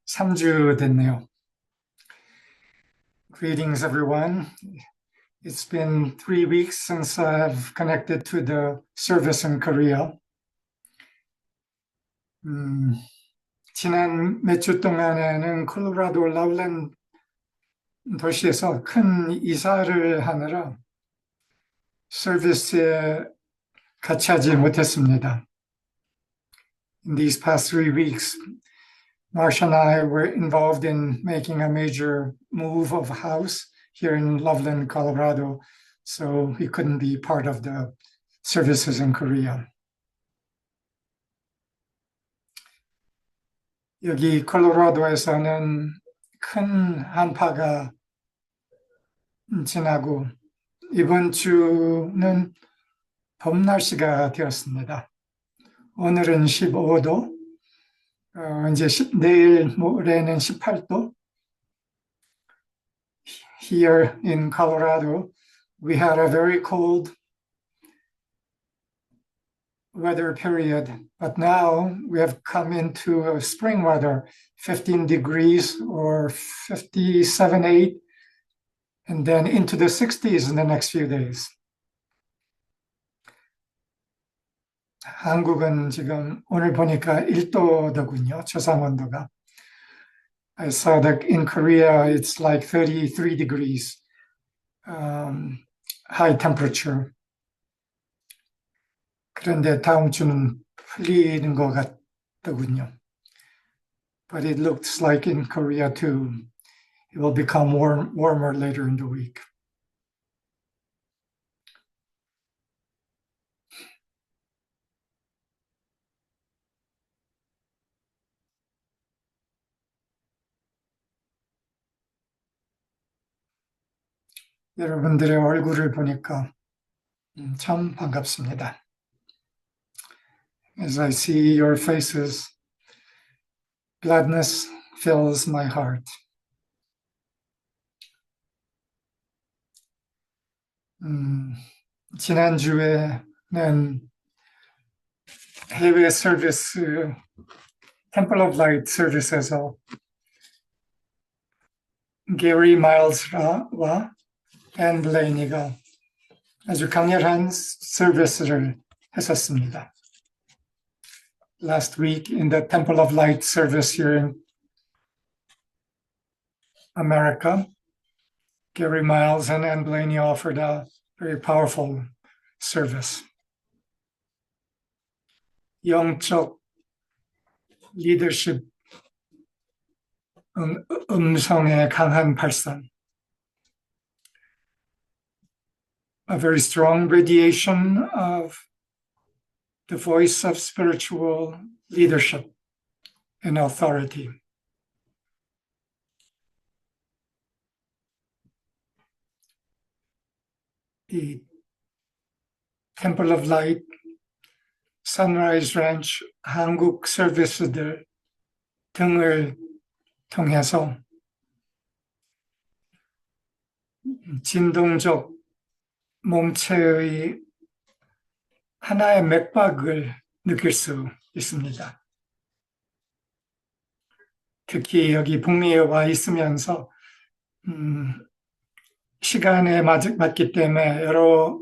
3주 됐네요. Greetings, everyone. It's been 3 weeks since I've connected to the service in Korea. 지난 몇 주 동안에는 콜로라도 라울랜 도시에서 큰 이사를 하느라 서비스에 같이 하지 못했습니다. In these past 3 weeks, Marsha and I were involved in making a major move of a house here in Loveland, Colorado, so we couldn't be part of the services in Korea. 여기 콜로라도에서는 큰 한파가 지나고 이번 주는 봄 날씨가 되었습니다. 오늘은 15도, 이제 내일 모레는 18도. Here in Colorado, we had a very cold weather period, but now we have come into spring weather, 15 degrees or 57, 8, and then into the 60s in the next few days. 한국은 지금 오늘 보니까 1도더군요, 최상 온도가. I saw that in Korea it's like 33 degrees, high temperature. 그런데 다음 주는 풀리는 것 같더군요. But it looks like in Korea too, it will become warmer later in the week. 여러분들의 얼굴을 보니까 참 반갑습니다. As I see your faces, gladness fills my heart. 지난주에는 해외 서비스, Temple of Light 서비스에서 게리 마일스와 앤 블레이니가 아주 강렬한 서비스를 했었습니다. Last week in the Temple of Light service here in America, Gary Miles and Ann Blaney offered a very powerful service. 영적 리더십 음성의 강한 발산. A very strong radiation of the voice of spiritual leadership and authority. The Temple of Light, Sunrise Ranch, 한국 서비스들 등을 통해서 진동적 몸체의 하나의 맥박을 느낄 수 있습니다. 특히 여기 북미에 와 있으면서 시간에 맞기 때문에 여러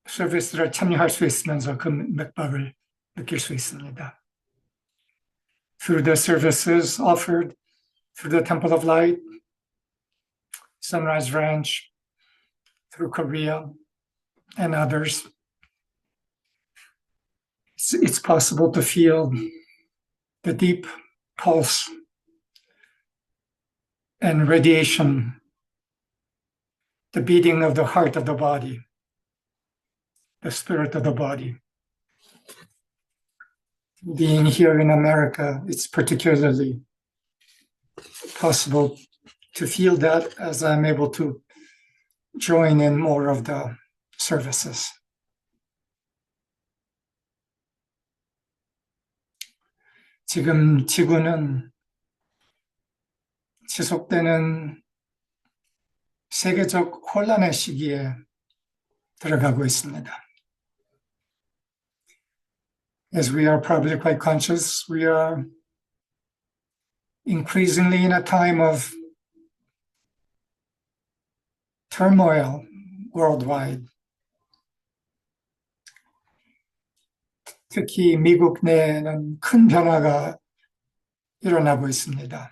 서비스를 참여할 수 있으면서 그 맥박을 느낄 수 있습니다. Through the services offered through the Temple of Light, Sunrise Ranch, through Korea, and others, it's possible to feel the deep pulse and radiation, the beating of the heart of the body, the spirit of the body. Being here in America, it's particularly possible to feel that as I'm able to join in more of the services. 지금 지구는 지속되는 세계적 혼란의 시기에 들어가고 있습니다. As we are probably quite conscious, we are increasingly in a time of turmoil worldwide, 특히 미국 내에는 큰 변화가 일어나고 있습니다.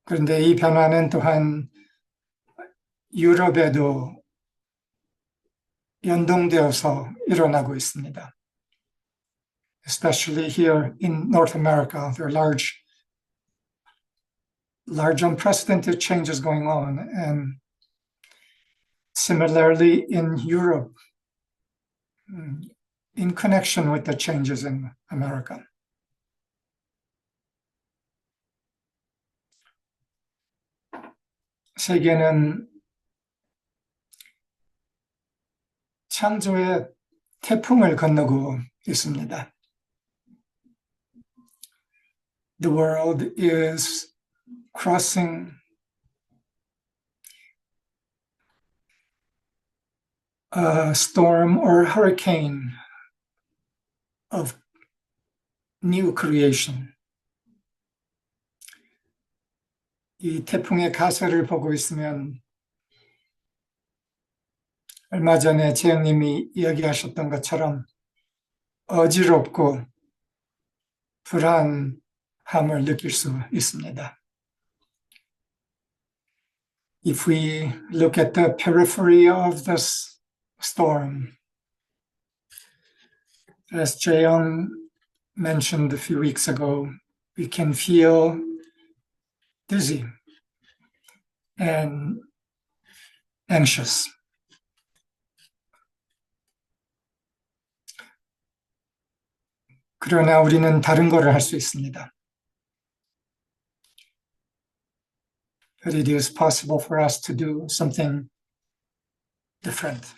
그런데 이 변화는 또한 유럽에도 연동되어서 일어나고 있습니다. Especially here in North America, there are large unprecedented changes going on, and similarly in Europe, in connection with the changes in America. 세계는 창조의 태풍을 건너고 있습니다. The world is crossing a storm or hurricane of new creation. 이 태풍의 가설을 보고 있으면 얼마 전에 재영님이 이야기하셨던 것처럼 어지럽고 불안함을 느낄 수 있습니다. If we look at the periphery of this storm, as Jaeyoung mentioned a few weeks ago, we can feel dizzy and anxious. 그러나 우리는 다른 거를 할 수 있습니다. But it is possible for us to do something different.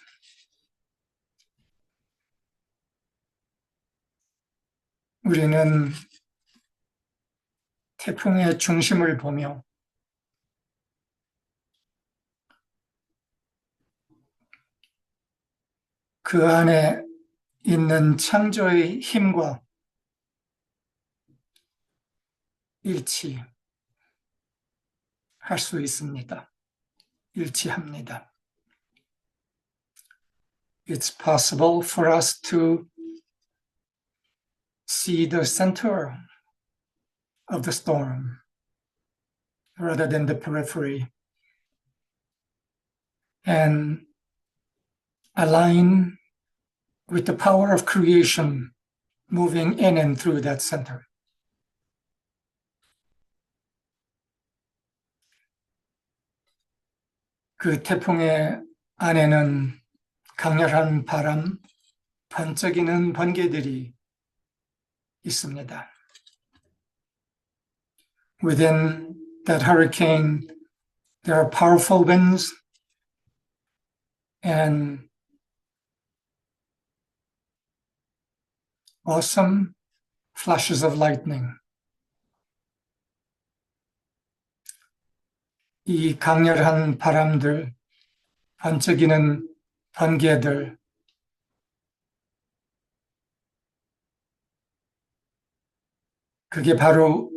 우리는 태풍의 중심을 보며 그 안에 있는 창조의 힘과 일치할 수 있습니다. 일치합니다. It's possible for us to see the center of the storm rather than the periphery and align with the power of creation moving in and through that center. 그 태풍의 안에는 강렬한 바람, 번쩍이는 번개들이 있습니다. Within that hurricane, there are powerful winds and awesome flashes of lightning. 이 강렬한 바람들, 번쩍이는 번개들, 그게 바로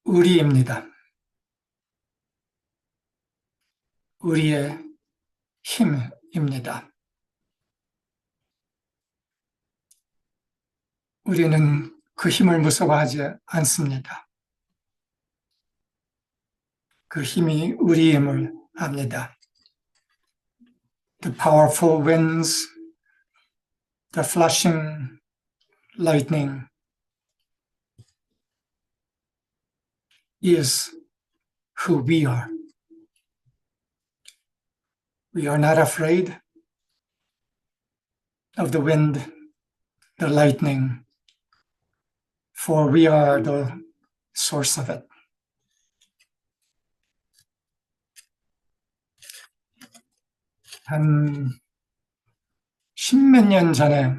우리입니다. 우리의 힘입니다. 우리는 그 힘을 무서워하지 않습니다. 그 힘이 우리임을 압니다. The powerful winds, the flashing lightning is who we are. We are not afraid of the wind, the lightning, for we are the source of it. 한 십몇 년 전에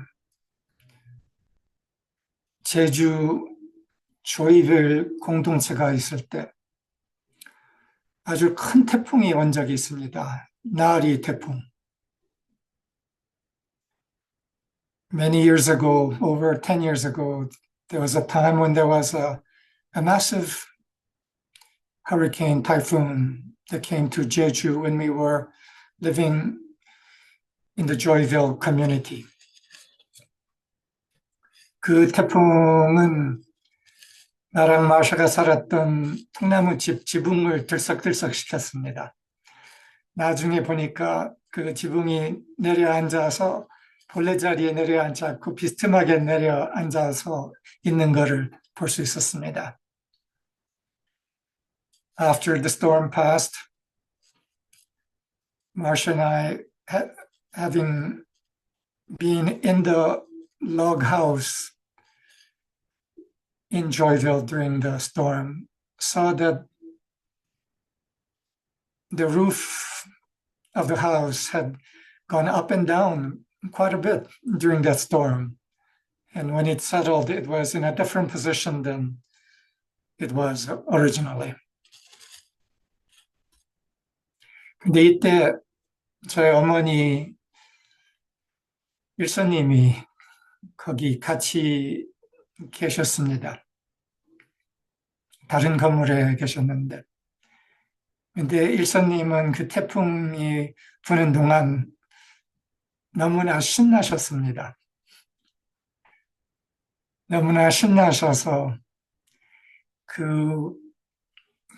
제주 조이빌 공동체가 있을 때 아주 큰 태풍이 온 적이 있습니다. 나리 태풍. Many years ago, over 10 years ago, there was a time when there was a a massive hurricane typhoon that came to Jeju when we were living in the Joyville community. 그 태풍은 나랑 마샤가 살았던 통나무집 지붕을 들썩들썩 시켰습니다. 나중에 보니까 그 지붕이 내려앉아서 본래 자리에 내려앉지 않고 비스듬하게 내려앉아서 있는 것을 볼 수 있었습니다. After the storm passed, Marsha and I, having been in the log house in Joyville during the storm, saw that the roof of the house had gone up and down quite a bit during that storm. And when it settled, it was in a different position than it was originally. 근데 이때 저희 어머니 일손님이 거기 같이 계셨습니다. 다른 건물에 계셨는데. 근데 일손님은 그 태풍이 부는 동안 너무나 신나셨습니다. 너무나 신나셔서 그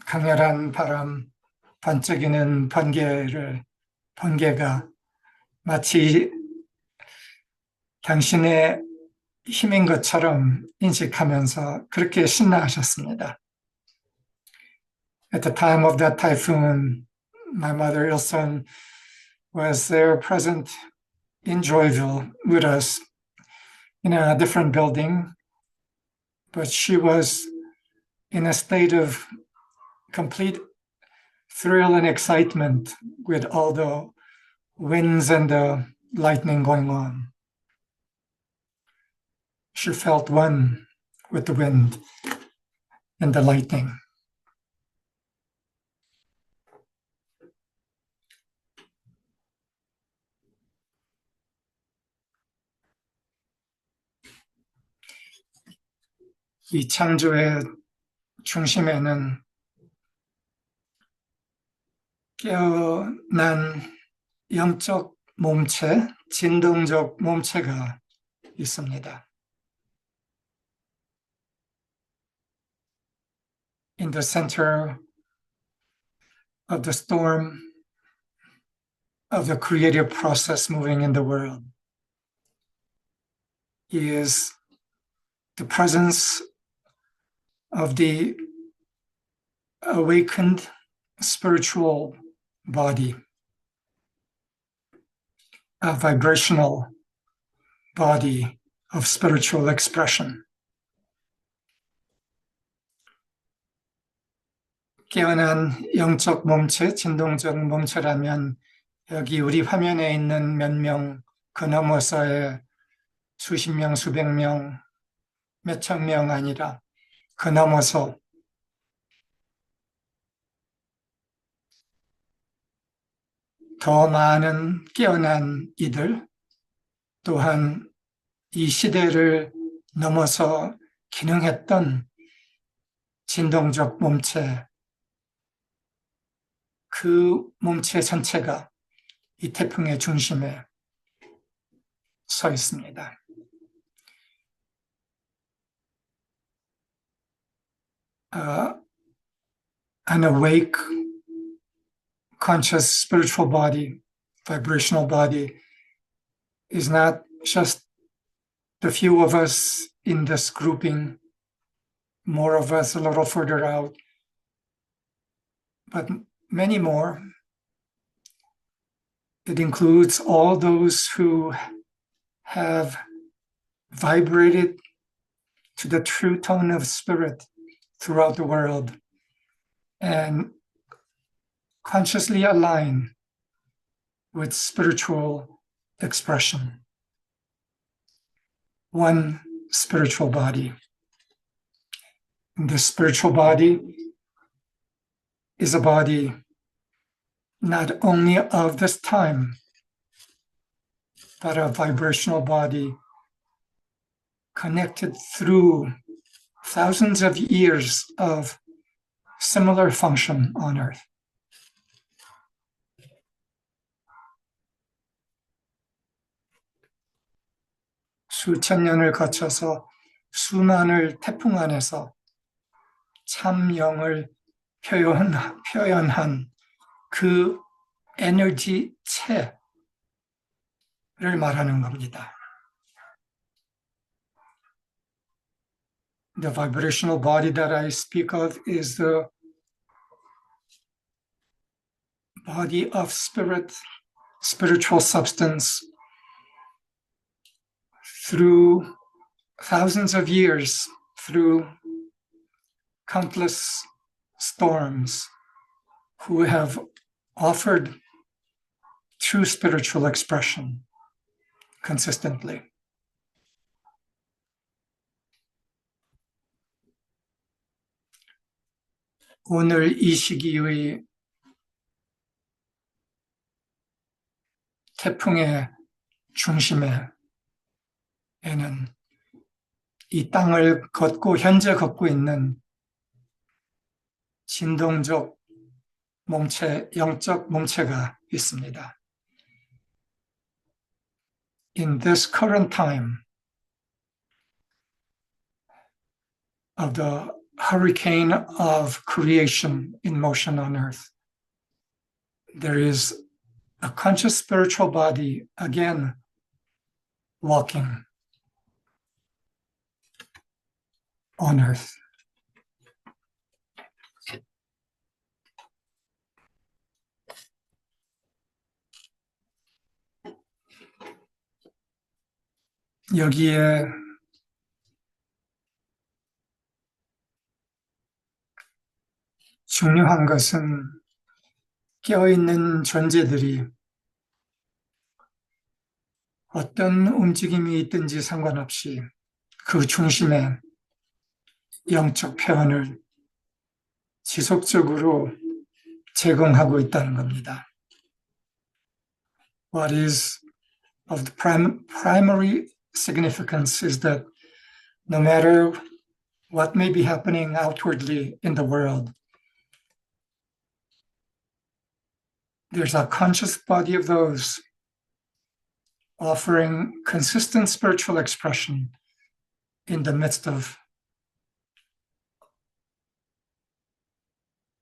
강렬한 바람, 반짝이는 번개가 마치 당신의 힘인 것처럼 인식하면서 그렇게 신나하셨습니다. At the time of that typhoon, my mother Ilson was there present in Joyville with us in a different building, but she was in a state of complete thrill and excitement with all the winds and the lightning going on. She felt one with the wind and the lightning. 이 창조의 중심에는 깨어난 영적 몸체, 진동적 몸체가 있습니다. In the center of the storm of the creative process moving in the world is the presence of the awakened spiritual body, a vibrational body of spiritual expression. 깨어난 영적 몸체, 진동적 몸체라면 여기 우리 화면에 있는 몇 명, 그 너머서의 수십 명, 수백 명, 몇천 명 아니라 그 넘어서 더 많은 깨어난 이들, 또한 이 시대를 넘어서 기능했던 진동적 몸체, 그 몸체 전체가 이 태풍의 중심에 서 있습니다. An awake, conscious spiritual body, vibrational body, is not just the few of us in this grouping, more of us a little further out, but many more. It includes all those who have vibrated to the true tone of spirit throughout the world and consciously align with spiritual expression. One spiritual body. And this spiritual body is a body not only of this time, but a vibrational body connected through thousands of years of similar function on earth. 수천 년을 거쳐서 수많은 태풍 안에서 참영을 표현한 그 에너지체를 말하는 겁니다. The vibrational body that I speak of is the body of spirit, spiritual substance, through thousands of years, through countless storms, who have offered true spiritual expression consistently. 오늘 이 시기의 태풍의 중심에는 이 땅을 걷고 현재 걷고 있는 진동적 몸체, 영적 몸체가 있습니다. In this current time of the hurricane of creation in motion on earth, there is a conscious spiritual body again walking on earth. 여기에 중요한 것은 깨어있는 존재들이 어떤 움직임이 있든지 상관없이 그 중심에 영적 표현을 지속적으로 제공하고 있다는 겁니다. What is of the primary significance is that no matter what may be happening outwardly in the world, there's a conscious body of those offering consistent spiritual expression in the midst of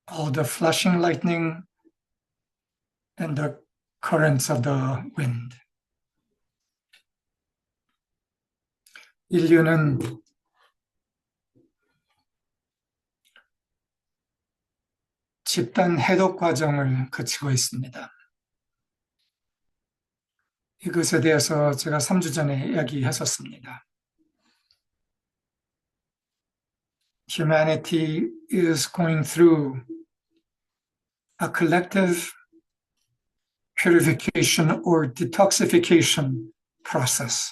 all the flashing lightning and the currents of the wind. 인류는 집단 해독 과정을 거치고 있습니다. 이것에 대해서 제가 3주 전에 이야기했었습니다. Humanity is going through a collective purification or detoxification process.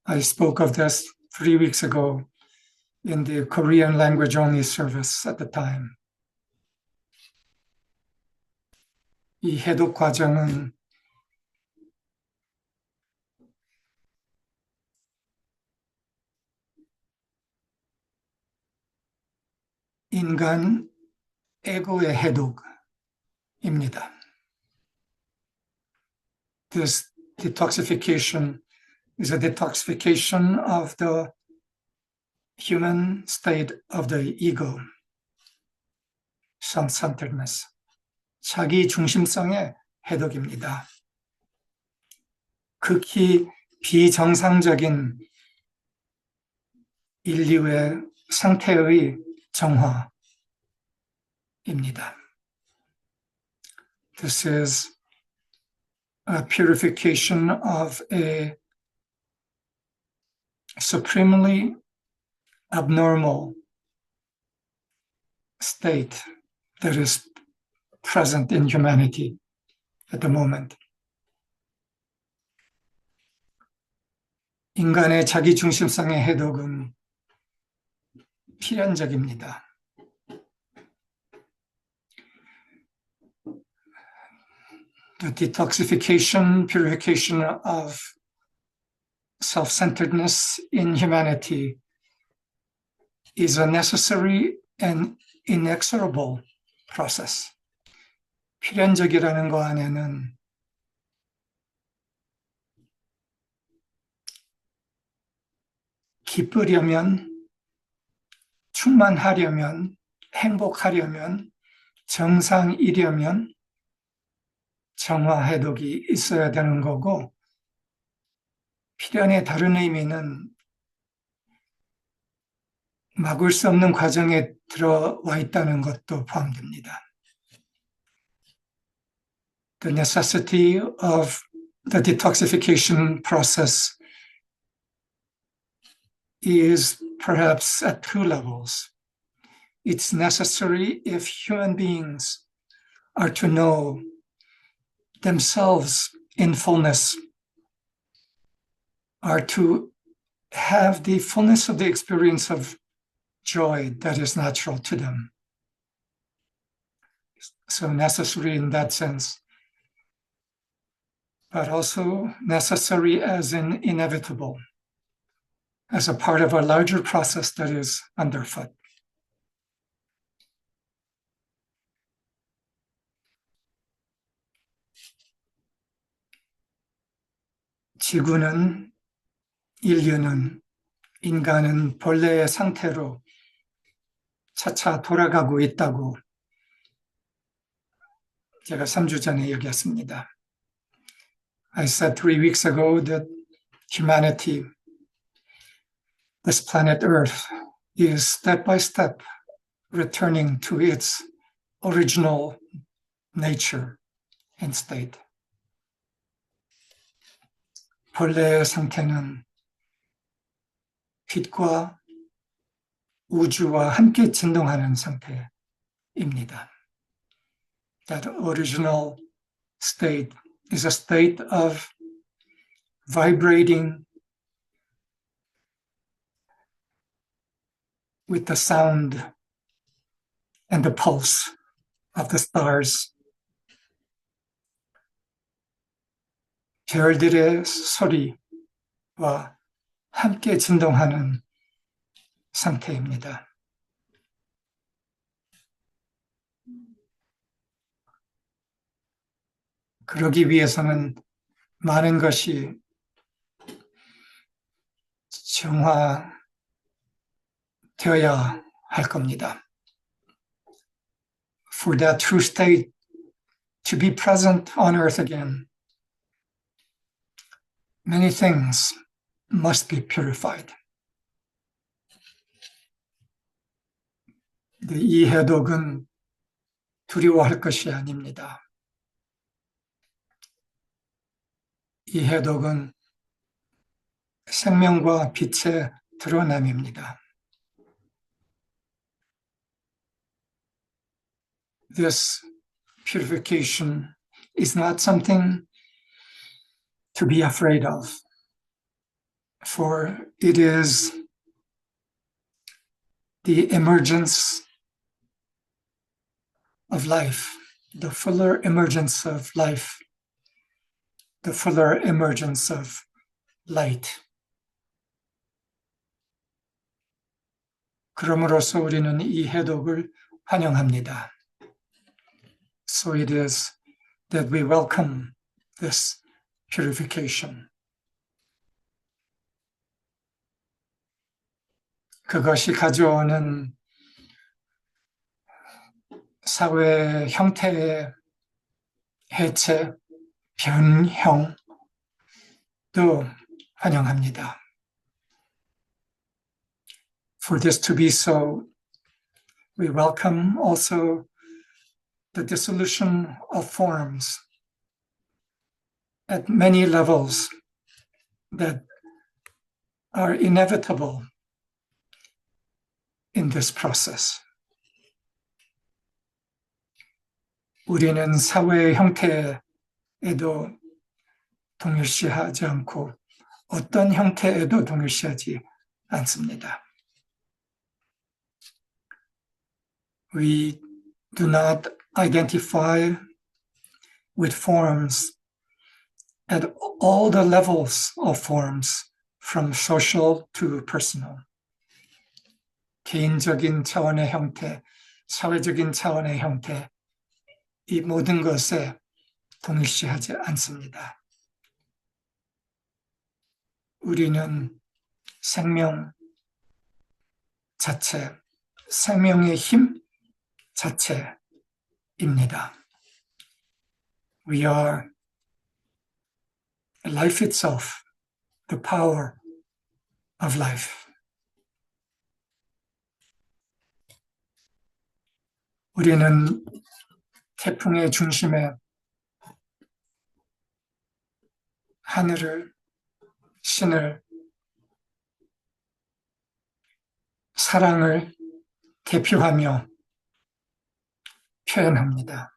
I spoke of this 3 weeks ago in the Korean language only service at the time. 이 해독 과정은 인간 에고의 해독입니다. This detoxification is a detoxification of the human state of the ego, self-centeredness, 자기 중심성의 해독입니다. 극히 비정상적인 인류의 상태의 정화입니다. This is a purification of a supremely abnormal state that is present in humanity at the moment. 인간의 자기중심성의 해독은 필연적입니다. The detoxification, purification of self-centeredness in humanity is a necessary and inexorable process. 필연적이라는 거 안에는 기쁘려면, 충만하려면, 행복하려면, 정상이려면 정화해독이 있어야 되는 거고, 필연의 다른 의미는 막을 수 없는 과정에 들어와 있다는 것도 포함됩니다. The necessity of the detoxification process is perhaps at two levels. It's necessary if human beings are to know themselves in fullness, are to have the fullness of the experience of joy that is natural to them. So necessary in that sense, but also necessary as in inevitable, as a part of a larger process that is underfoot. 지구는, 인류는, 인간은 본래의 상태로 차차 돌아가고 있다고 제가 3주 전에 얘기했습니다. I said 3 weeks ago that humanity, this planet Earth, is step by step returning to its original nature and state. 본래의 상태는 빛과 우주와 함께 진동하는 상태입니다. That original state is a state of vibrating with the sound and the pulse of the stars. 별들의 소리와 함께 진동하는 상태입니다. 그러기 위해서는 많은 것이 정화되어야 할 겁니다. For that true state to be present on earth again, many things must be purified. 이 해독은 두려워할 것이 아닙니다. 이 해독은 생명과 빛의 드러남입니다. This purification is not something to be afraid of, for it is the emergence of life, the fuller emergence of life, the fuller emergence of light. 그럼으로써 우리는 이 해독을 환영합니다. So it is that we welcome this purification. 그것이 가져오는 사회 형태의 해체, 변형도 환영합니다. For this to be so, we welcome also the dissolution of forms at many levels that are inevitable in this process. 우리는 사회의 형태에도 동일시하지 않고 어떤 형태에도 동일시하지 않습니다. We do not identify with forms at all the levels of forms, from social to personal. 개인적인 차원의 형태, 사회적인 차원의 형태, 이 모든 것에 동일시하지 않습니다. 우리는 생명 자체, 생명의 힘 자체입니다. We are life itself, the power of life. 우리는 태풍의 중심에 하늘을, 신을, 사랑을 대표하며 표현합니다.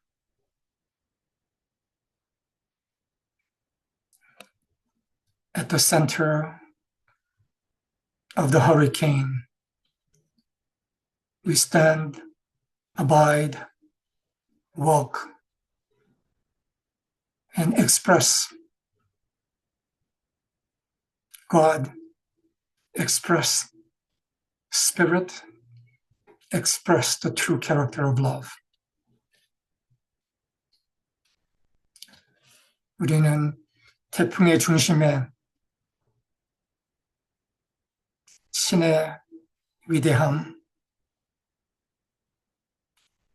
At the center of the hurricane, we stand, abide, walk, and express God, express Spirit, express the true character of love. 우리는 태풍의 중심에 신의 위대함,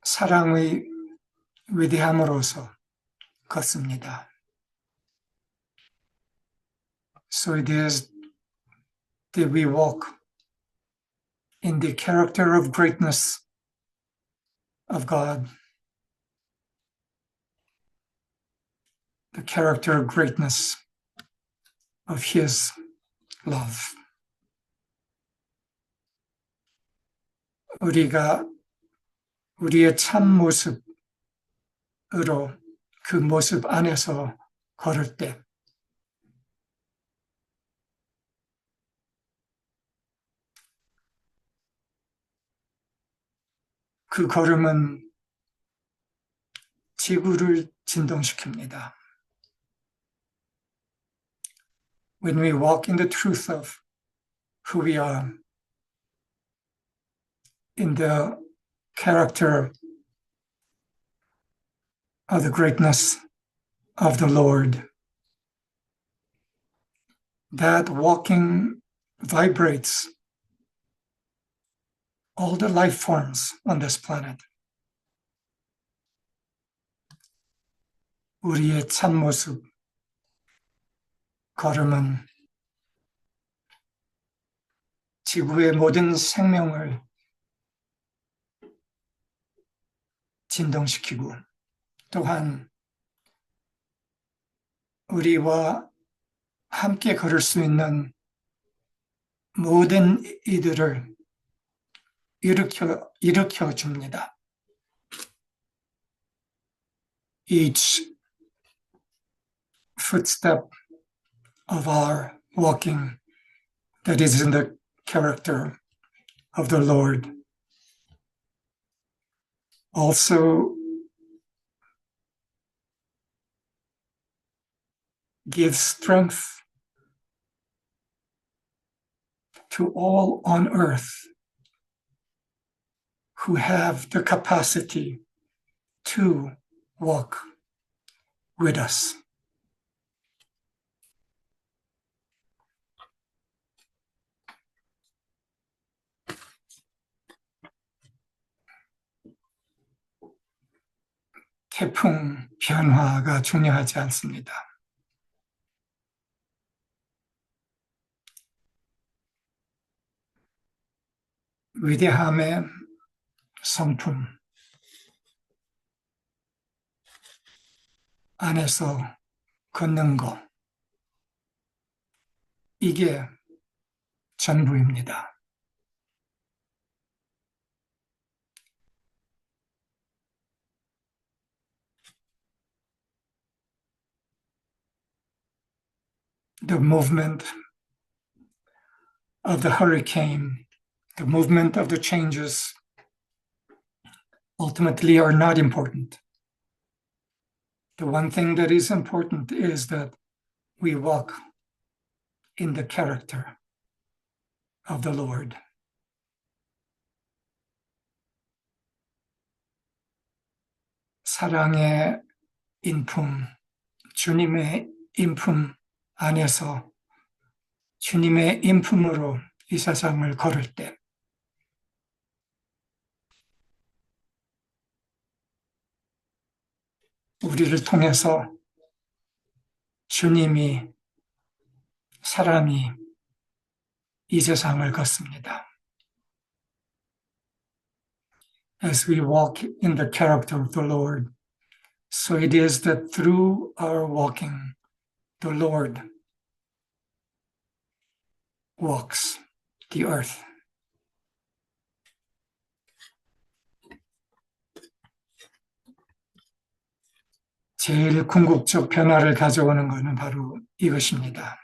사랑의 위대함으로서 걷습니다. So it is that we walk in the character of greatness of God, the character of greatness of His love. 우리가 우리의 참 모습으로 그 모습 안에서 걸을 때 그 걸음은 지구를 진동시킵니다. When we walk in the truth of who we are, in the character of the greatness of the Lord, that walking vibrates all the life forms on this planet. 우리의 참모습, 걸음은 지구의 모든 생명을 진동시키고 또한 우리와 함께 걸을 수 있는 모든 이들을 일으켜 줍니다. Each footstep of our walking that is in the character of the Lord also gives strength to all on earth who have the capacity to walk with us. 태풍 변화가 중요하지 않습니다. 위대함의 성품 안에서 걷는 것, 이게 전부입니다. The movement of the hurricane, the movement of the changes ultimately are not important. The one thing that is important is that we walk in the character of the Lord. 사랑의 인품, 주님의 인품 안에서 주님의 인품으로 이 세상을 걸을 때 우리를 통해서 주님이, 사람이 이 세상을 걷습니다. As we walk in the character of the Lord, so it is that through our walking, the Lord walks the earth. 제일 궁극적 변화를 가져오는 것은 바로 이것입니다.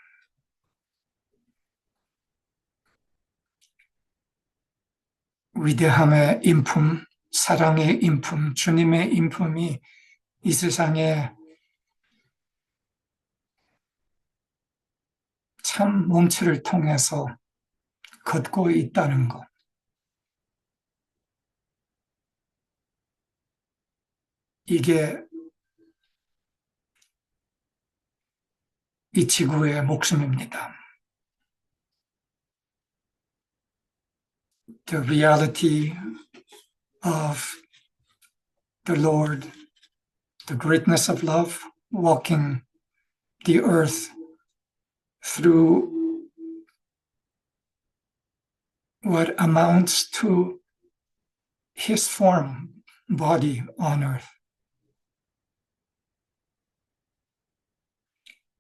위대함의 인품, 사랑의 인품, 주님의 인품이 이 세상에 참 몸체를 통해서 걷고 있다는 것. 이게 이 지구의 목숨입니다. The reality of the Lord, the greatness of love, walking the earth through what amounts to his form, body on earth,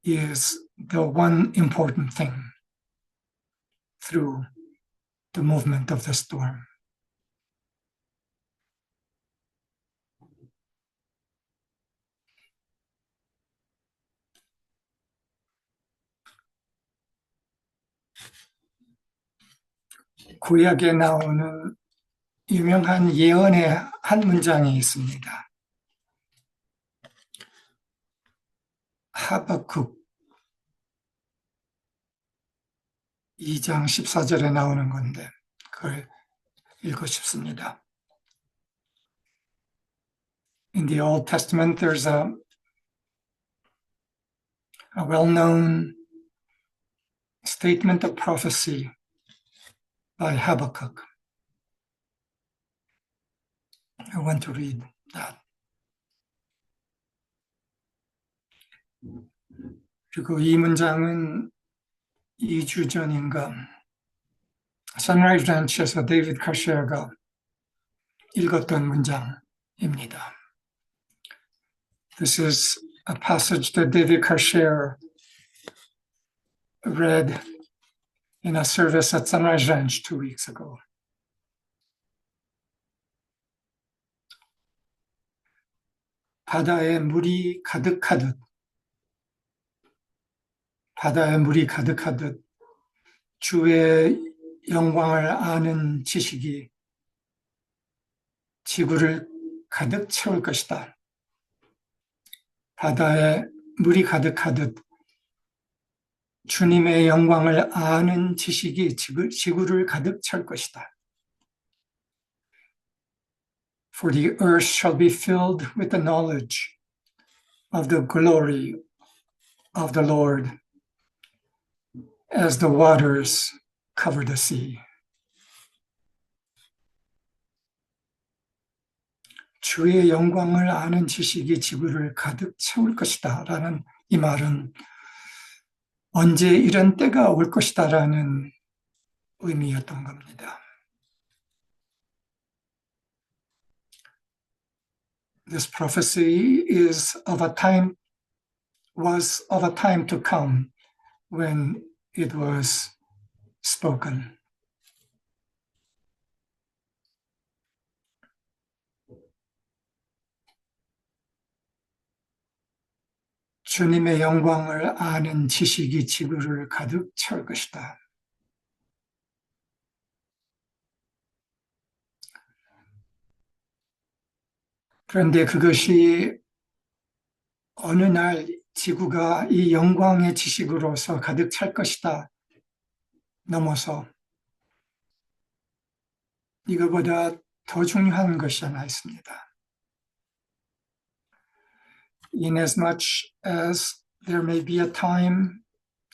is the one important thing through the movement of the storm. 구약에 나오는 유명한 예언의 한 문장이 있습니다. 하박국 2장 14절에 나오는 건데 그걸 읽고 싶습니다. In the Old Testament, there's a well-known statement of prophecy by Habakkuk. I want to read that. 그리고 이 문장은 2주 전인가 Sunrise Ranch에서 데이비드 카시어가 읽었던 문장입니다. This is a passage that David Kasher read in a service at Sunrise Ranch 2 weeks ago. 바다에 물이 가득하듯 주의 영광을 아는 지식이 지구를 가득 채울 것이다. 바다에 물이 가득하듯 주님의 영광을 아는 지식이 지구를 가득 채울 것이다. For the earth shall be filled with the knowledge of the glory of the Lord as the waters cover the sea. 주의 영광을 아는 지식이 지구를 가득 채울 것이다 라는 이 말은 언제 이런 때가 올 것이다 라는 의미였던 겁니다. This prophecy was of a time to come when it was spoken. 주님의 영광을 아는 지식이 지구를 가득 채울 것이다. 그런데 그것이 어느 날 지구가 이 영광의 지식으로서 가득 찰 것이다 넘어서 이거보다 더 중요한 것이 하나 있습니다. inasmuch as there may be a time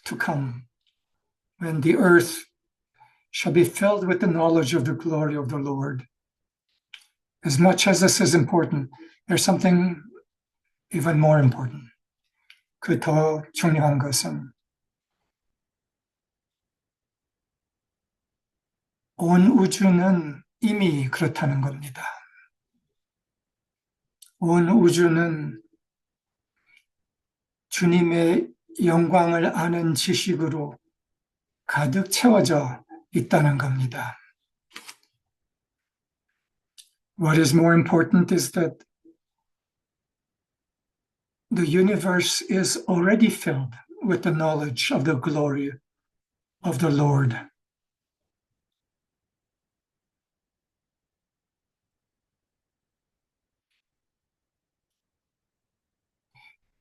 to come when the earth shall be filled with the knowledge of the glory of the Lord. As much as this is important, there's something even more important. 그 더 중요한 것은 온 우주는 이미 그렇다는 겁니다. 온 우주는 주님의 영광을 아는 지식으로 가득 채워져 있다는 겁니다. What is more important is that the universe is already filled with the knowledge of the glory of the Lord.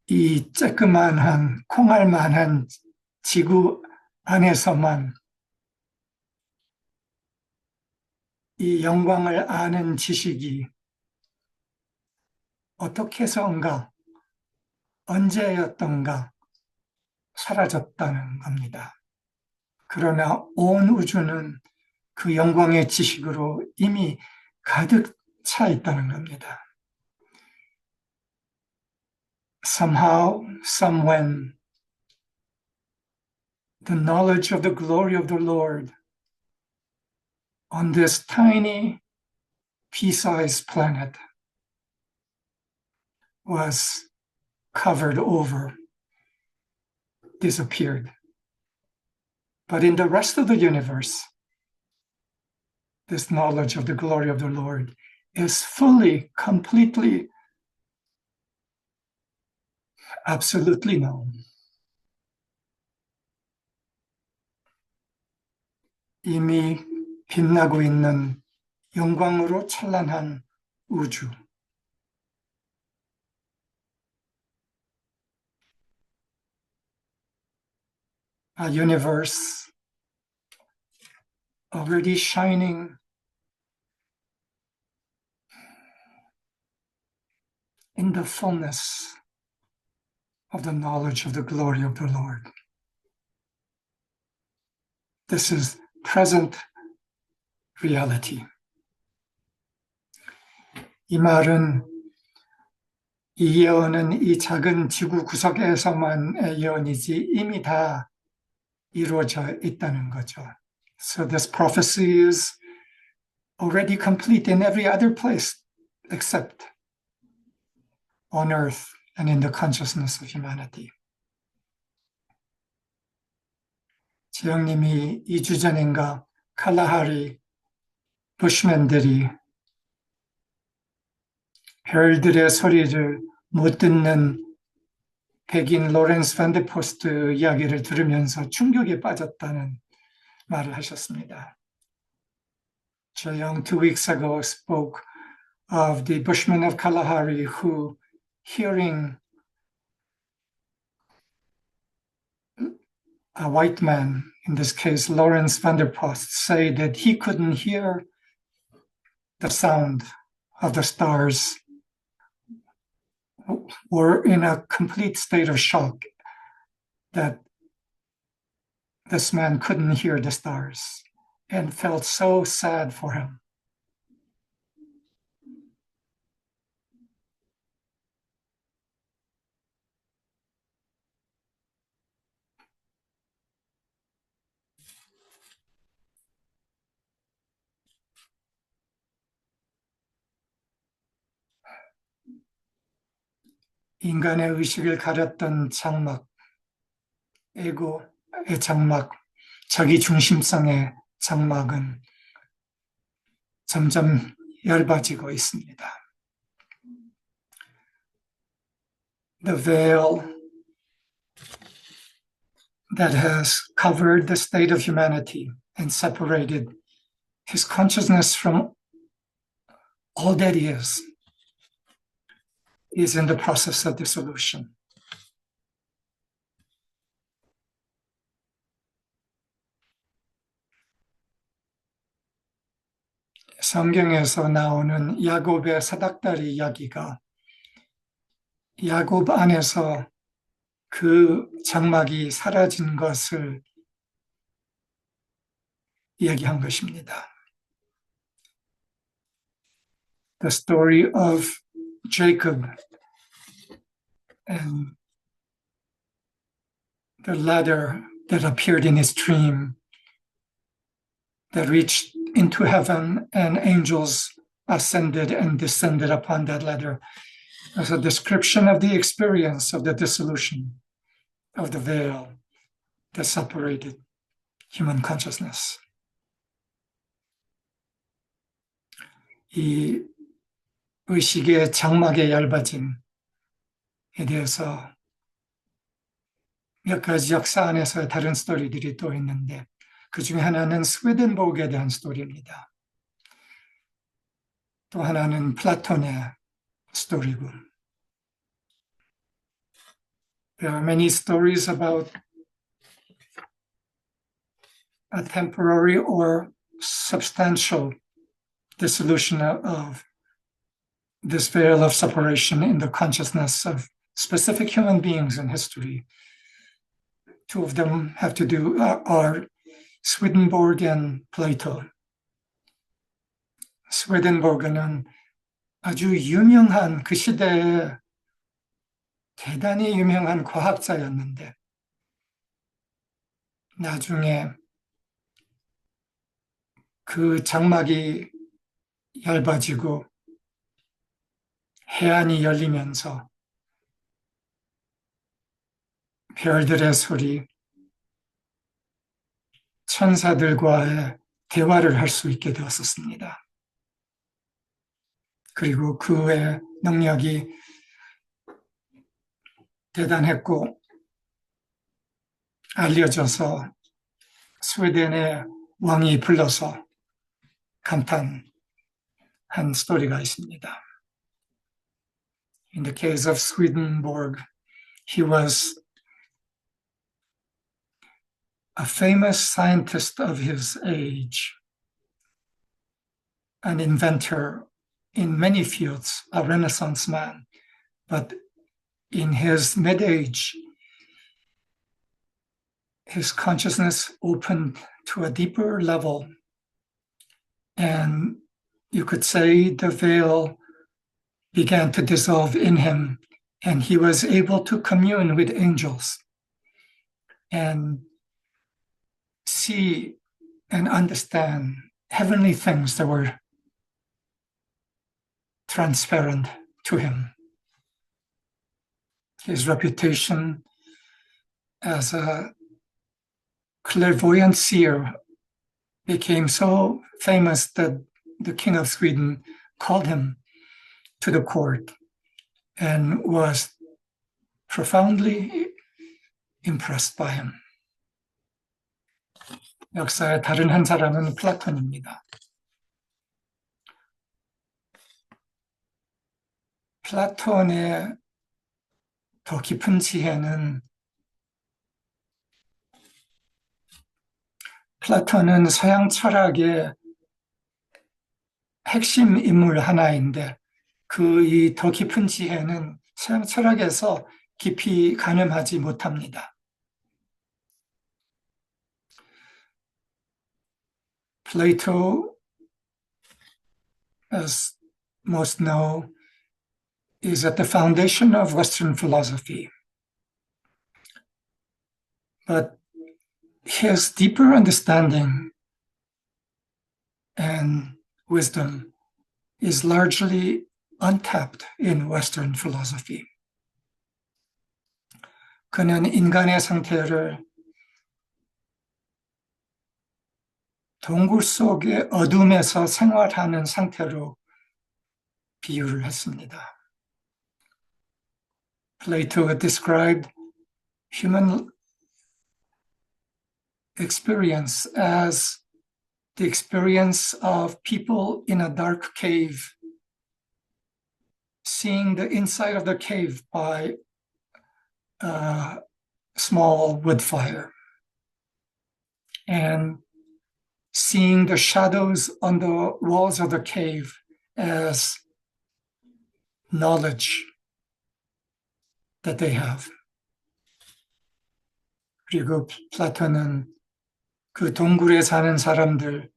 이 쬐끄만한 콩알만한 지구 안에서만 이 영광을 아는 지식이 어떻게 해서인가, 언제였던가 사라졌다는 겁니다. 그러나 온 우주는 그 영광의 지식으로 이미 가득 차 있다는 겁니다. Somehow, somewhen, the knowledge of the glory of the Lord on this tiny pea-sized planet was covered over, disappeared. But in the rest of the universe, this knowledge of the glory of the Lord is fully, completely, absolutely known. 이미 빛나고 있는 영광으로 찬란한 우주. A universe already shining in the fullness of the knowledge of the glory of the Lord. This is present reality. 이 말은 이 예언은 이 작은 지구 구석에서만의 예언이지 이미 다 이루어져 있다는 거죠. So this prophecy is already complete in every other place except on earth and in the consciousness of humanity. 지영님이 2주 전인가 칼라하리 부시맨들이 별들의 소리를 못 듣는 백인 로렌스 밴드포스트 이야기를 들으면서 충격에 빠졌다는 말을 하셨습니다. Jo Young 2 weeks ago spoke of the Bushmen of Kalahari who, hearing a white man, in this case Lawrence Vanderpost, say that he couldn't hear the sound of the stars, were in a complete state of shock that this man couldn't hear the stars and felt so sad for him. 인간의 의식을 가렸던 장막, 에고의 장막, 자기 중심성의 장막은 점점 얇아지고 있습니다. The veil that has covered the state of humanity and separated his consciousness from all that he is in the process of dissolution. 성경에서 나오는 야곱의 사닥다리 이야기가 야곱 안에서 그 장막이 사라진 것을 이야기한 것입니다. The story of Jacob and the ladder that appeared in his dream that reached into heaven and angels ascended and descended upon that ladder as a description of the experience of the dissolution of the veil that separated human consciousness. 이 의식의 장막에 얇아짐에 대해서 몇 가지 역사 안에서 다른 스토리들이 또 있는데 그 중에 하나는 스웨덴보그에 대한 스토리입니다. 또 하나는 플라톤의 스토리고. There are many stories about a temporary or substantial dissolution of this veil of separation in the consciousness of specific human beings in history. Two of them have to do are Swedenborg and Plato. 스웨덴보그는 아주 유명한 그 시대에 대단히 유명한 과학자였는데 나중에 그 장막이 얇아지고 해안이 열리면서 별들의 소리, 천사들과의 대화를 할 수 있게 되었었습니다. 그리고 그의 능력이 대단했고 알려져서 스웨덴의 왕이 불러서 감탄한 스토리가 있습니다. In the case of Swedenborg, he was a famous scientist of his age, an inventor in many fields, a Renaissance man, but in his mid-age, his consciousness opened to a deeper level, and you could say the veil began to dissolve in him, and he was able to commune with angels and see and understand heavenly things that were transparent to him. His reputation as a clairvoyant seer became so famous that the King of Sweden called him to the court and was profoundly impressed by him. 역사의 다른 한 사람은 플라톤입니다. 플라톤의 더 깊은 지혜는 플라톤은 서양 철학의 핵심 인물 하나인데 그 이 더 깊은 지혜는 서양 철학에서 깊이 가늠하지 못합니다. Plato, as most know, is at the foundation of Western philosophy. But his deeper understanding and wisdom is largely untapped in Western philosophy. 그는 인간의 상태를 동굴 속의 어둠에서 생활하는 상태로 비유를 했습니다. Plato described human experience as the experience of people in a dark cave, seeing the inside of the cave by a small wood fire, and seeing the shadows on the walls of the cave as knowledge that they have. 그리고 플라톤은 그 동굴에 사는 사람들이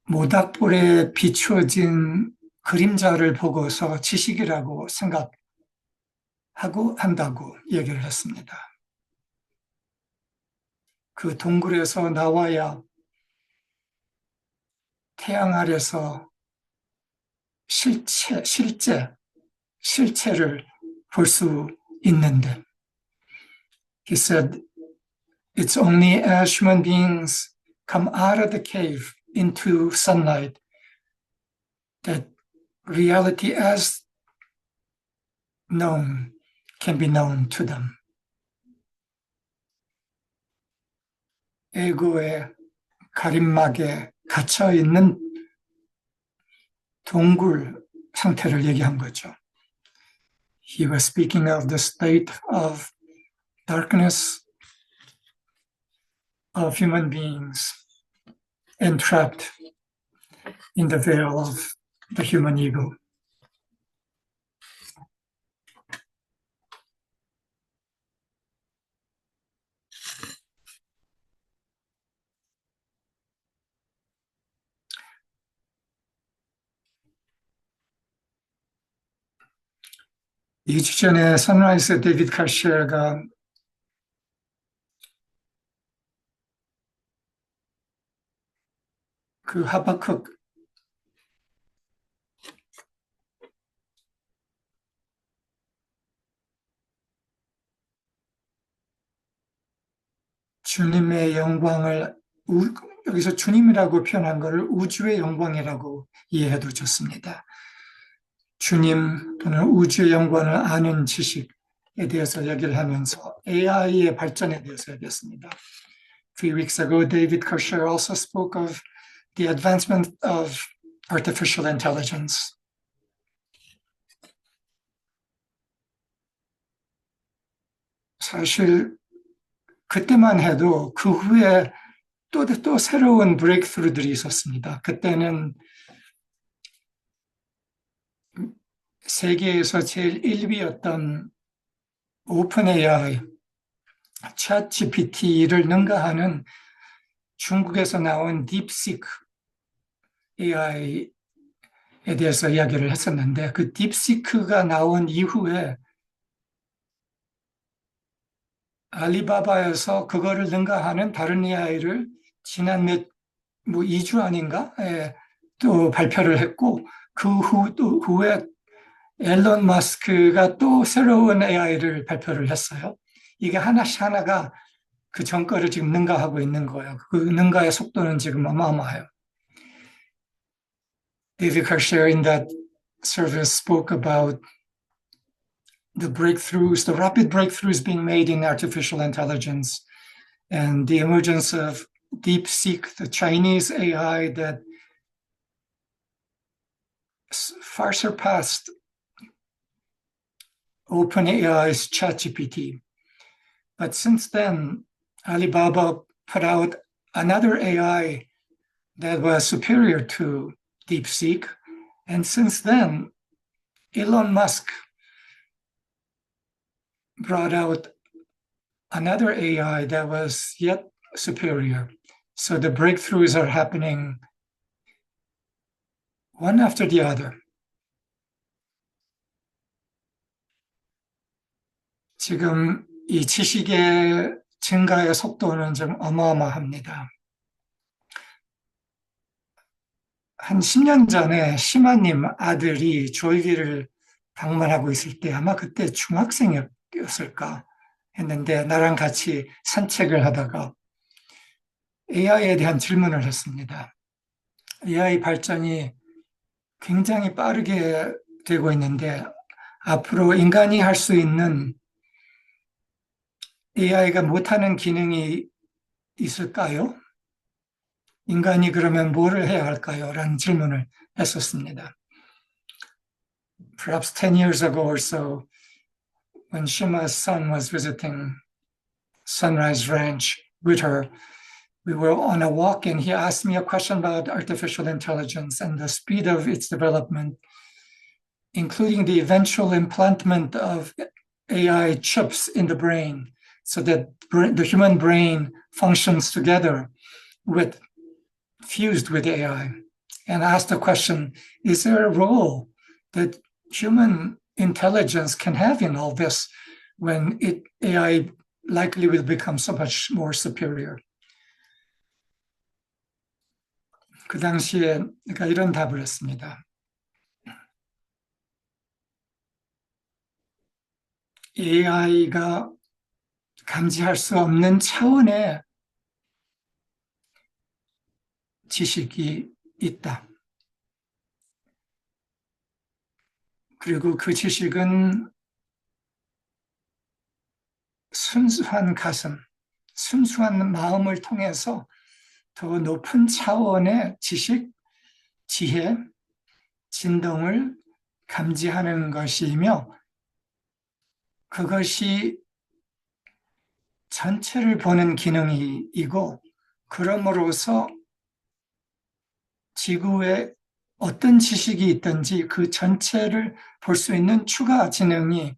모닥불에 비추어진 그림자를 보고서 지식이라고 생각하고 한다고 얘기를 했습니다. 그 동굴에서 나와야 태양 아래서 실체를 볼 수 있는데, he said, it's only as human beings come out of the cave into sunlight that reality as known can be known to them. 에고의 가림막에 갇혀 있는 동굴 상태를 얘기한 거죠. He was speaking of the state of darkness of human beings entrapped in the veil of the human ego. 이 주 전에 선라이즈 데이비드 칼셰가 그 하바쿡 주님의 영광을 여기서 주님이라고 표현한 것을 우주의 영광이라고 이해해도 좋습니다. 주님 또는 우주의 영광을 아는 지식에 대해서 얘기를 하면서 AI의 발전에 대해서 얘기했습니다. 3 weeks ago, David Kosher also spoke of the advancement of artificial intelligence. 사실 그때만 해도 그 후에 또 새로운 브레이크스루들이 있었습니다. 그때는 세계에서 제일 1위였던 오픈 AI, 챗 GPT를 능가하는 중국에서 나온 딥시크 AI에 대해서 이야기를 했었는데, 그 딥시크가 나온 이후에 알리바바에서 그거를 능가하는 다른 AI를 지난 2주 아닌가? 또 발표를 했고, 그 후에 앨런 머스크가 또 새로운 AI를 발표를 했어요. 이게 하나씩 하나가 그 전거를 지금 능가하고 있는 거예요. 그 능가의 속도는 지금 어마어마해요. David Kosher in that service spoke about the breakthroughs, the rapid breakthroughs being made in artificial intelligence and the emergence of DeepSeek, the Chinese AI that far surpassed OpenAI's ChatGPT. But since then, Alibaba put out another AI that was superior to DeepSeek. And since then, Elon Musk brought out another AI that was yet superior. So the breakthroughs are happening one after the other. 지금 이 지식의 증가의 속도는 좀 어마어마합니다. 한 10년 전에 시마님 아들이 조이기를 방문하고 있을 때 아마 그때 중학생이었을까 했는데 나랑 같이 산책을 하다가 AI에 대한 질문을 했습니다. AI 발전이 굉장히 빠르게 되고 있는데 앞으로 인간이 할 수 있는 AI가 못하는 기능이 있을까요? 인간이 그러면 뭐를 해야 할까요? 라는 질문을 했었습니다. Perhaps 10 years ago or so, when Shima's son was visiting Sunrise Ranch with her, we were on a walk and he asked me a question about artificial intelligence and the speed of its development. including the eventual implantment of AI chips in the brain so that the human brain functions together fused with AI. And ask the question, is there a role that human intelligence can have in all this when AI likely will become so much more superior? 그 당시에 내가 이런 답을 했습니다. AI가 감지할 수 없는 차원의 지식이 있다. 그리고 그 지식은 순수한 가슴, 순수한 마음을 통해서 더 높은 차원의 지식, 지혜, 진동을 감지하는 것이며 그것이 전체를 보는 기능이고 그럼으로써 지구에 어떤 지식이 있든지 그 전체를 볼 수 있는 추가 지능이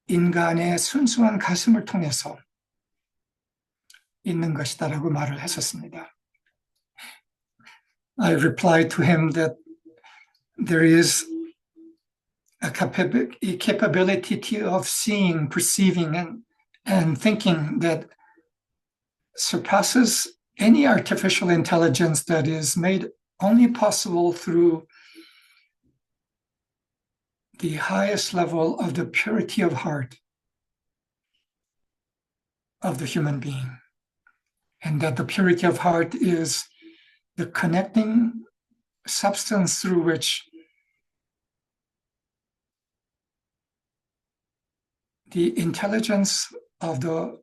인간의 순수한 가슴을 통해서 있는 것이다라고 말을 했었습니다. I replied to him that there is a capability of seeing, perceiving, and thinking that surpasses any artificial intelligence that is made only possible through the highest level of the purity of heart of the human being. And that the purity of heart is the connecting substance through which the intelligence of the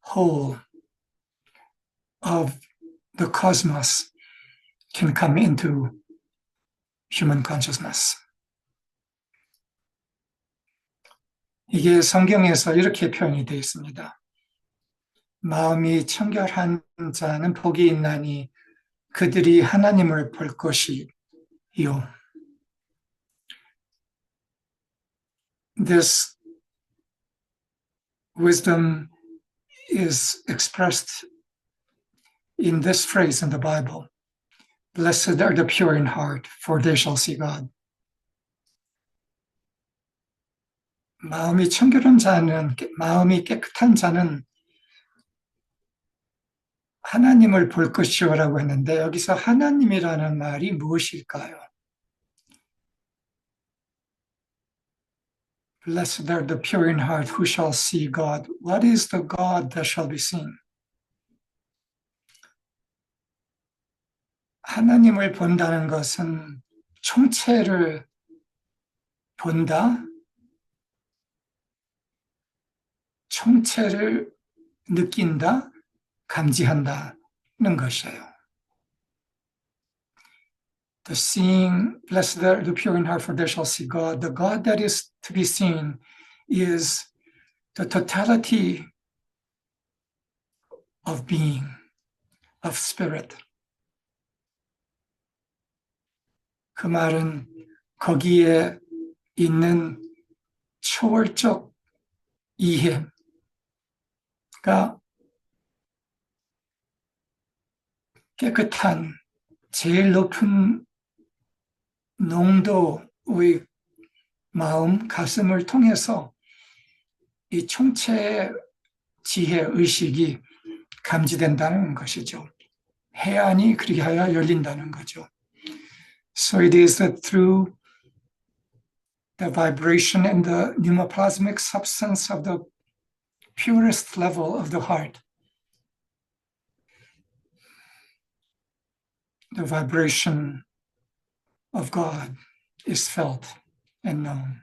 whole of the cosmos can come into human consciousness. 이게 성경에서 이렇게 표현이 되어 있습니다. 마음이 청결한 자는 복이 있나니 그들이 하나님을 볼 것이요. This wisdom is expressed in this phrase in the Bible. Blessed are the pure in heart, for they shall see God. 마음이 청결한 자는, 마음이 깨끗한 자는 하나님을 볼 것이요라고 했는데 여기서 하나님이라는 말이 무엇일까요? Blessed are the pure in heart, who shall see God. What is the God that shall be seen? 하나님을 본다는 것은 총체를 본다, 총체를 느낀다, 감지한다는 것이에요. The seeing, blessed are the pure in heart, for they shall see God. The God that is to be seen is the totality of being, of spirit. 그 말은 거기에 있는 초월적 이해가 깨끗한 제일 높은 농도의 마음, 가슴을 통해서 이 총체의 지혜, 의식이 감지된다는 것이죠. 해안이 그렇게 하여 열린다는 거죠. So it is that through the vibration and the pneumoplasmic substance of the purest level of the heart, the vibration of God is felt and known.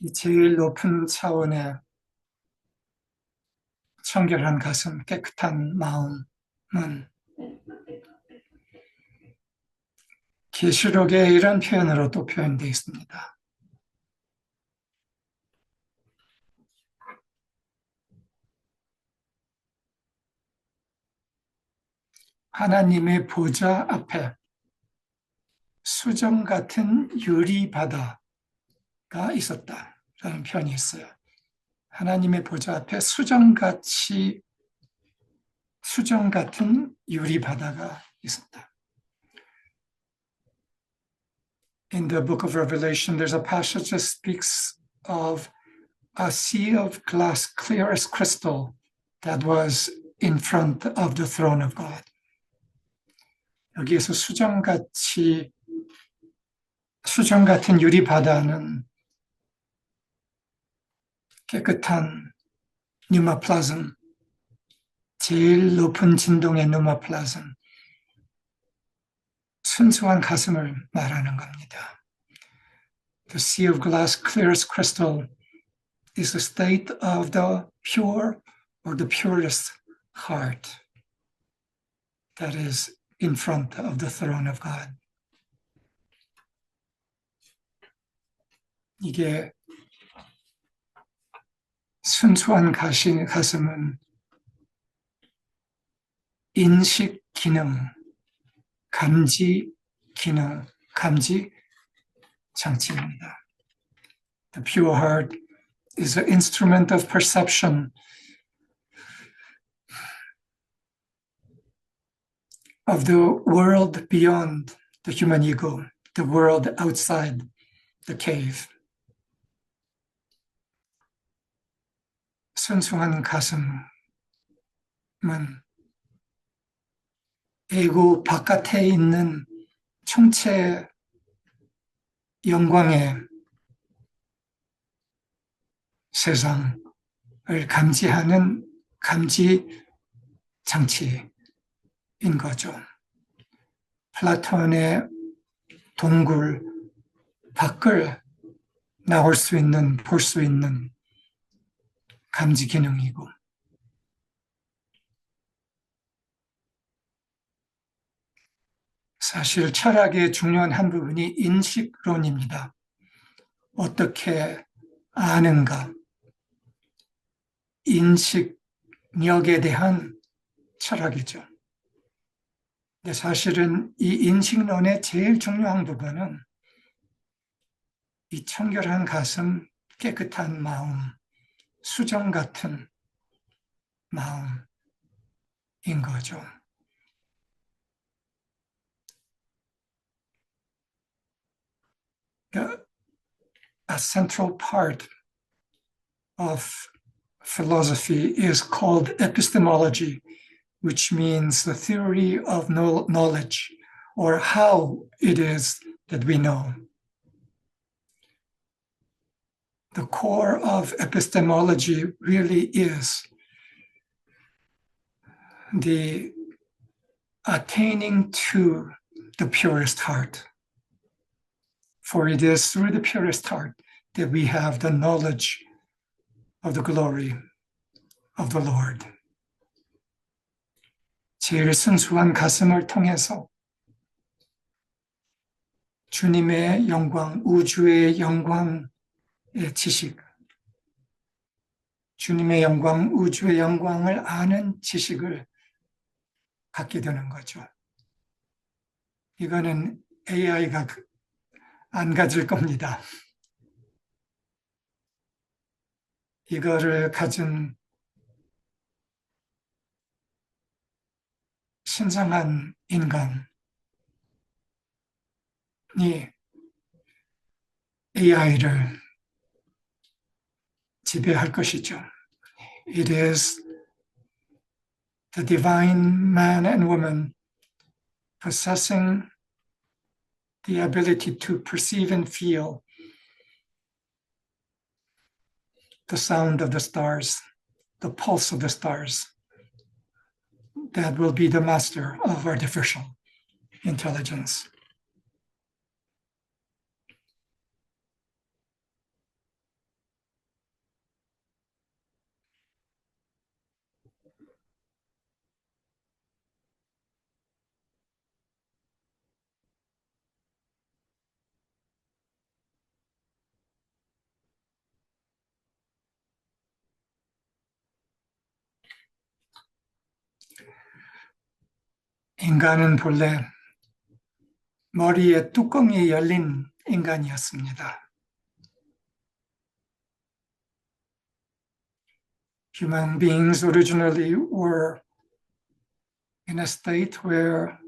이 제일 높은 차원의 청결한 가슴, 깨끗한 마음은 계시록에 이런 표현으로 또 표현되어 있습니다. 하나님의 보좌 앞에 수정 같은 유리 바다가 있었다라는 표현이 있어요. 하나님의 보좌 앞에 수정 같은 유리 바다가 있었다. In the book of Revelation, there's a passage that speaks of a sea of glass clear as crystal that was in front of the throne of God. 여기에서 수정 같은 유리 바다는 깨끗한 뉴마플라즘, 제일 높은 진동의 뉴마플라즘, 순수한 가슴을 말하는 겁니다. The sea of glass clear as crystal is the state of the pure or the purest heart that is in front of the throne of God. 이게 순수한 가슴은 인식 기능, 감지 기능, 감지 장치입니다. The pure heart is an instrument of perception of the world beyond the human ego, the world outside the cave. 순수한 가슴은 에고 바깥에 있는 총체 영광의 세상을 감지하는 감지 장치인 거죠. 플라톤의 동굴 밖을 나올 수 있는, 볼 수 있는 감지 기능이고, 사실 철학의 중요한 한 부분이 인식론입니다. 어떻게 아는가, 인식력에 대한 철학이죠. 근데 사실은 이 인식론의 제일 중요한 부분은 이 청결한 가슴, 깨끗한 마음, 수정 같은 마음인 거죠. A central part of philosophy is called epistemology, which means the theory of knowledge, or how it is that we know. The core of epistemology really is the attaining to the purest heart. For it is through the purest heart that we have the knowledge of the glory of the Lord. 제일 순수한 가슴을 통해서 주님의 영광, 우주의 영광의 지식, 주님의 영광, 우주의 영광을 아는 지식을 갖게 되는 거죠. 이거는 AI가 안 가질 겁니다. 이거를 가진 신성한 인간이 AI를 지배할 것이죠. It is the divine man and woman possessing the ability to perceive and feel the sound of the stars, the pulse of the stars, that will be the master of artificial intelligence. 인간은 본래 머리에 뚜껑이 열린 인간이었습니다. Human beings originally were in a state where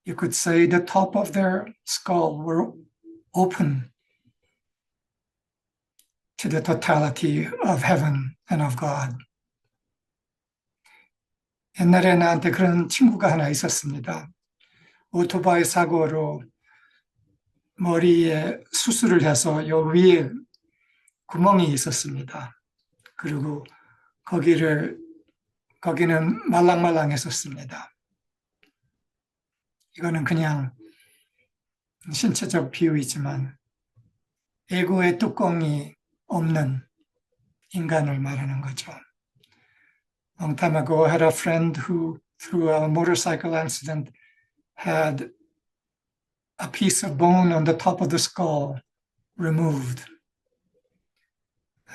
you could say the top of their skull were open to the totality of heaven and of God. 옛날에 나한테 그런 친구가 하나 있었습니다. 오토바이 사고로 머리에 수술을 해서 요 위에 구멍이 있었습니다. 그리고 거기는 말랑말랑했었습니다. 이거는 그냥 신체적 비유이지만 에고의 뚜껑이 없는 인간을 말하는 거죠. Long time ago, I had a friend who, through a motorcycle accident, had a piece of bone on the top of the skull removed.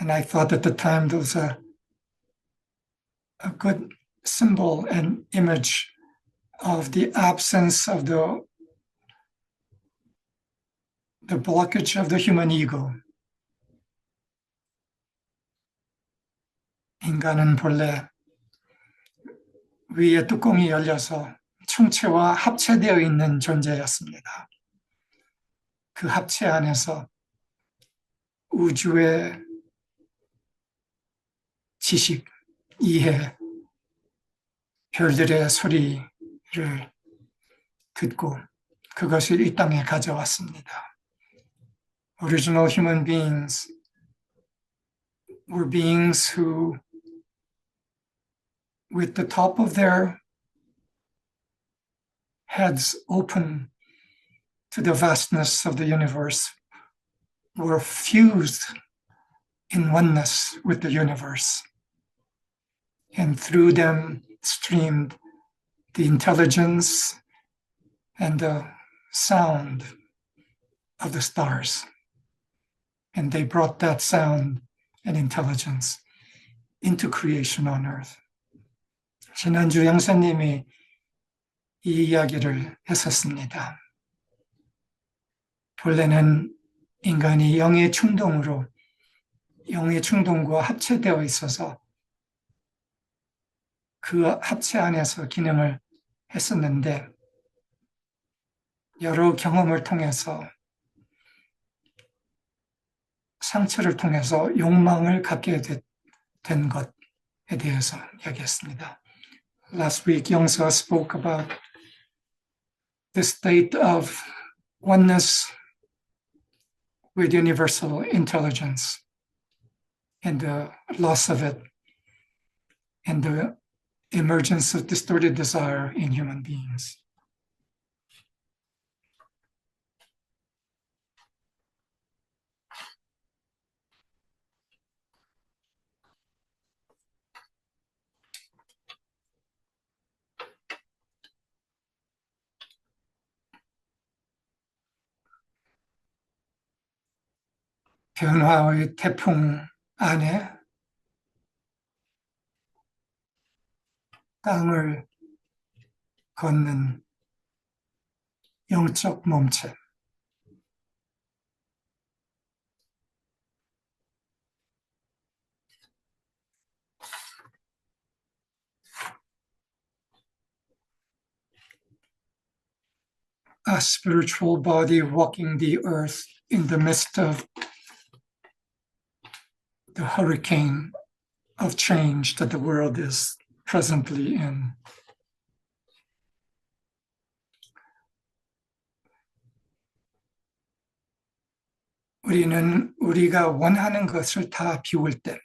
And I thought at the time that was a good symbol and image of the absence of the blockage of the human ego. 인간은 본래 위에 뚜껑이 열려서 총체와 합체되어 있는 존재였습니다. 그 합체 안에서 우주의 지식, 이해, 별들의 소리를 듣고 그것을 이 땅에 가져왔습니다. Original human beings were beings who, with the top of their heads open to the vastness of the universe, were fused in oneness with the universe. And through them streamed the intelligence and the sound of the stars. And they brought that sound and intelligence into creation on earth. 지난주 영사님이 이 이야기를 했었습니다. 본래는 인간이 영의 충동과 합체되어 있어서 그 합체 안에서 기능을 했었는데 여러 경험을 통해서 상처를 통해서 욕망을 갖게 된 것에 대해서 이야기했습니다. Last week, Yongsa spoke about the state of oneness with universal intelligence and the loss of it and the emergence of distorted desire in human beings. 변화의 태풍 안에 땅을 걷는 영적 몸체. A spiritual body walking the earth in the midst of the hurricane of change that the world is presently in. 우리는 우리가 원하는 것을 다 비울 때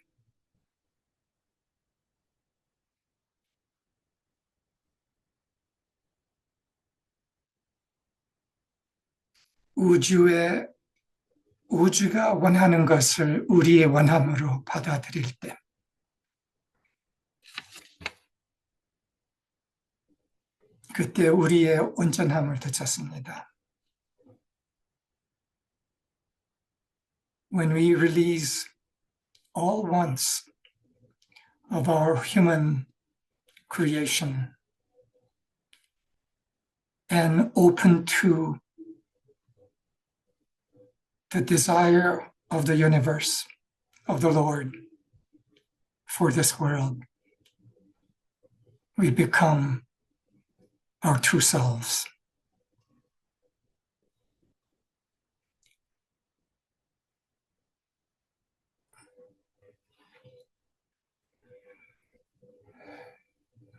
우주가 원하는 것을 우리의 원함으로 받아들일 때 그때 우리의 온전함을 되찾습니다. When we release all wants of our human creation, and open to the desire of the universe, of the Lord for this world, we become our true selves.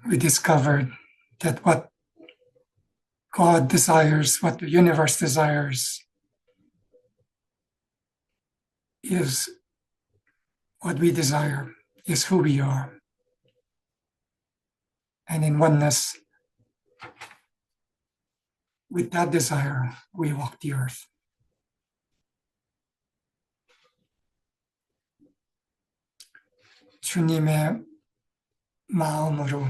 We discovered that what God desires, what the universe desires, is what we desire, is who we are. And in oneness with that desire, we walk the earth. 주님의 마음으로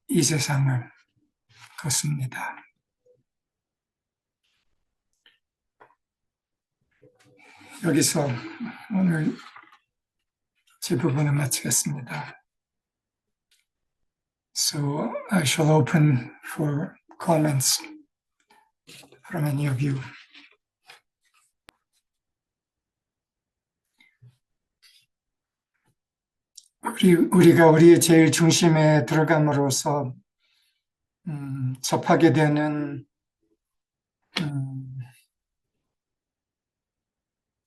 이 세상을 걷습니다. 여기서 오늘 제 부분을 마치겠습니다. So I shall open for comments from any of you. 우리가 우리의 제일 중심에 들어감으로써 접하게 되는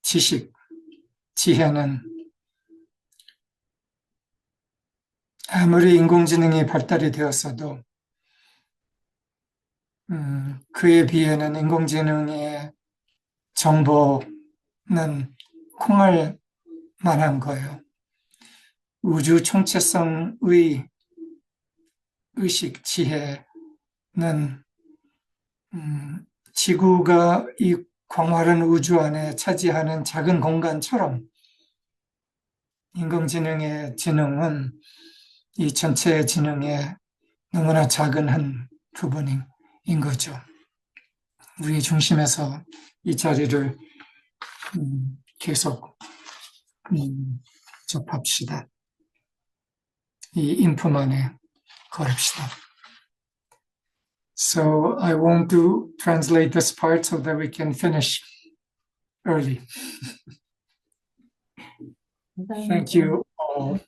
지식, 지혜는 아무리 인공지능이 발달이 되었어도 그에 비해는 인공지능의 정보는 콩알 만한 거예요. 우주 총체성의 의식, 지혜는 지구가 이 광활한 우주 안에 차지하는 작은 공간처럼 인공지능의 지능은 이 전체 지능의 너무나 작은 한 부분인 거죠. 우리 중심에서 이 자리를 계속 접합시다. 이 인품 안에 걸읍시다. So I won't translate this part so that we can finish early. Thank you all.